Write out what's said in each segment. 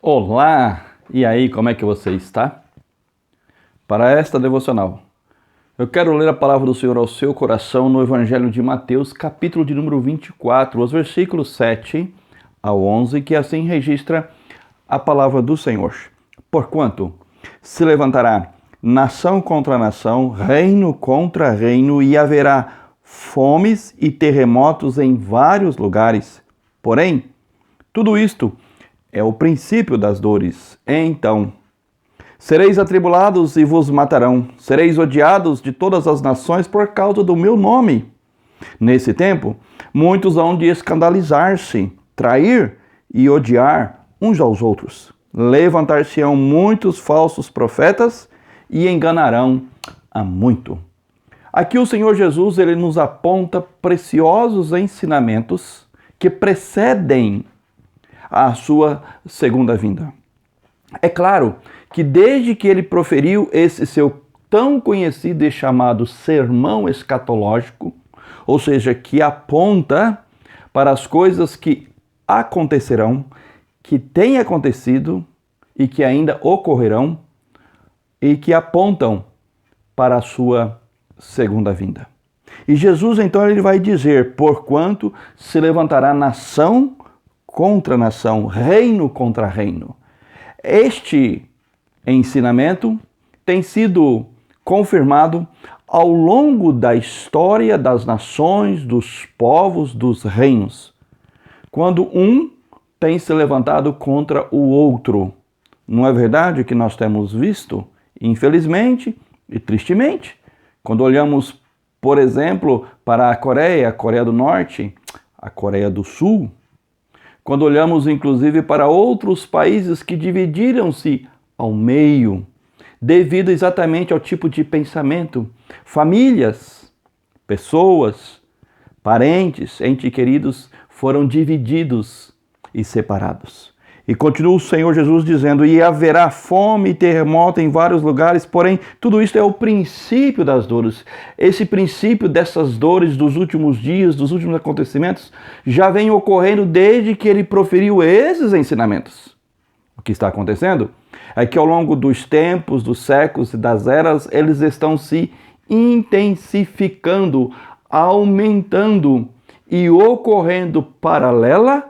Olá! E aí, como é que você está? Para esta devocional, eu quero ler a palavra do Senhor ao seu coração no Evangelho de Mateus, capítulo de número 24, os versículos 7 ao 11, que assim registra a palavra do Senhor. Porquanto se levantará nação contra nação, reino contra reino, e haverá fomes e terremotos em vários lugares. Porém, tudo isto é o princípio das dores. Então, sereis atribulados e vos matarão. Sereis odiados de todas as nações por causa do meu nome. Nesse tempo, muitos hão de escandalizar-se, trair e odiar uns aos outros. Levantar-se-ão muitos falsos profetas e enganarão a muito. Aqui o Senhor Jesus ele nos aponta preciosos ensinamentos que precedem a sua segunda vinda. É claro que desde que ele proferiu esse seu tão conhecido e chamado sermão escatológico, ou seja, que aponta para as coisas que acontecerão, que têm acontecido e que ainda ocorrerão e que apontam para a sua segunda vinda. E Jesus então ele vai dizer: porquanto se levantará nação contra nação, reino contra reino. Este ensinamento tem sido confirmado ao longo da história das nações, dos povos, dos reinos, quando um tem se levantado contra o outro. Não é verdade que nós temos visto, infelizmente e tristemente, quando olhamos, por exemplo, para a Coreia do Norte, a Coreia do Sul, quando olhamos inclusive para outros países que dividiram-se ao meio, devido exatamente ao tipo de pensamento, famílias, pessoas, parentes, entes queridos foram divididos e separados. E continua o Senhor Jesus dizendo: e haverá fome e terremoto em vários lugares, porém tudo isto é o princípio das dores. Esse princípio dessas dores dos últimos dias, dos últimos acontecimentos, já vem ocorrendo desde que ele proferiu esses ensinamentos. O que está acontecendo é que ao longo dos tempos, dos séculos e das eras, eles estão se intensificando, aumentando e ocorrendo paralela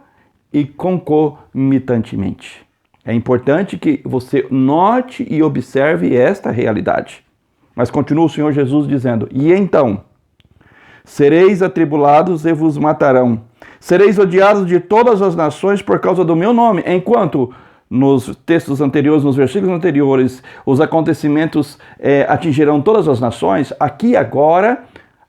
e concomitantemente. É importante que você note e observe esta realidade. Mas continua o Senhor Jesus dizendo: e então, sereis atribulados e vos matarão. Sereis odiados de todas as nações por causa do meu nome. Enquanto nos textos anteriores, nos versículos anteriores, os acontecimentos atingirão todas as nações, aqui agora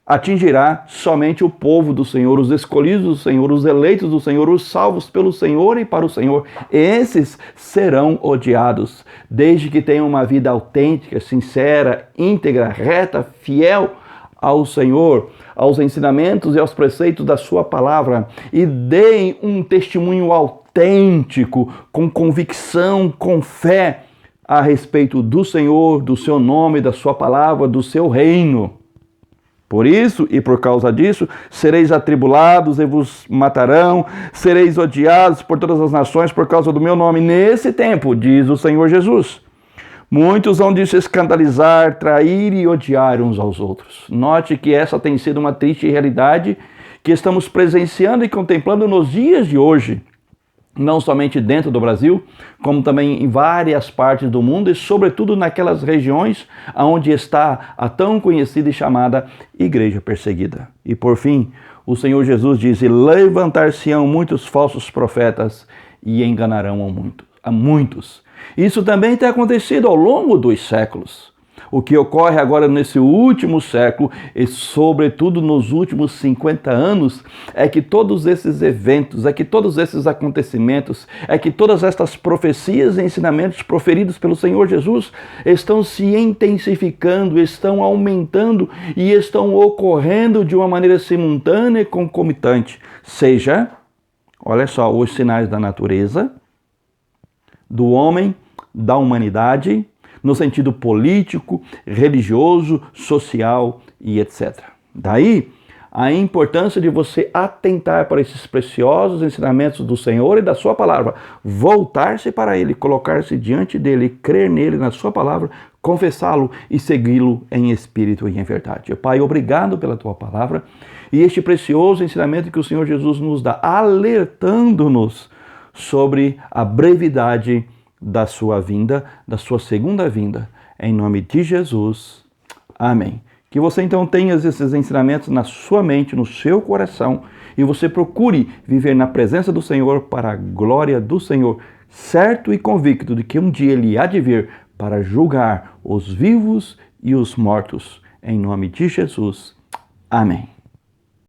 atingirá somente o povo do Senhor, os escolhidos do Senhor, os eleitos do Senhor, os salvos pelo Senhor e para o Senhor. Esses serão odiados, desde que tenham uma vida autêntica, sincera, íntegra, reta, fiel ao Senhor, aos ensinamentos e aos preceitos da sua palavra, e deem um testemunho autêntico, com convicção, com fé, a respeito do Senhor, do seu nome, da sua palavra, do seu reino. Por isso e por causa disso, sereis atribulados e vos matarão, sereis odiados por todas as nações por causa do meu nome. Nesse tempo, diz o Senhor Jesus, muitos hão de se escandalizar, trair e odiar uns aos outros. Note que essa tem sido uma triste realidade que estamos presenciando e contemplando nos dias de hoje, não somente dentro do Brasil, como também em várias partes do mundo e sobretudo naquelas regiões onde está a tão conhecida e chamada igreja perseguida. E por fim, o Senhor Jesus diz: e levantar-se-ão muitos falsos profetas e enganarão a muitos. Isso também tem acontecido ao longo dos séculos. O que ocorre agora nesse último século e sobretudo nos últimos 50 anos é que todos esses eventos, é que todos esses acontecimentos, é que todas estas profecias e ensinamentos proferidos pelo Senhor Jesus estão se intensificando, estão aumentando e estão ocorrendo de uma maneira simultânea e concomitante. Seja, olha só, os sinais da natureza, do homem, da humanidade, no sentido político, religioso, social e etc. Daí, a importância de você atentar para esses preciosos ensinamentos do Senhor e da sua palavra, voltar-se para Ele, colocar-se diante dele, crer nele, na sua palavra, confessá-lo e segui-lo em espírito e em verdade. Pai, obrigado pela tua palavra e este precioso ensinamento que o Senhor Jesus nos dá, alertando-nos sobre a brevidade da sua vinda, da sua segunda vinda. Em nome de Jesus. Amém. Que você então tenha esses ensinamentos na sua mente, no seu coração, e você procure viver na presença do Senhor para a glória do Senhor, certo e convicto de que um dia Ele há de vir para julgar os vivos e os mortos. Em nome de Jesus. Amém.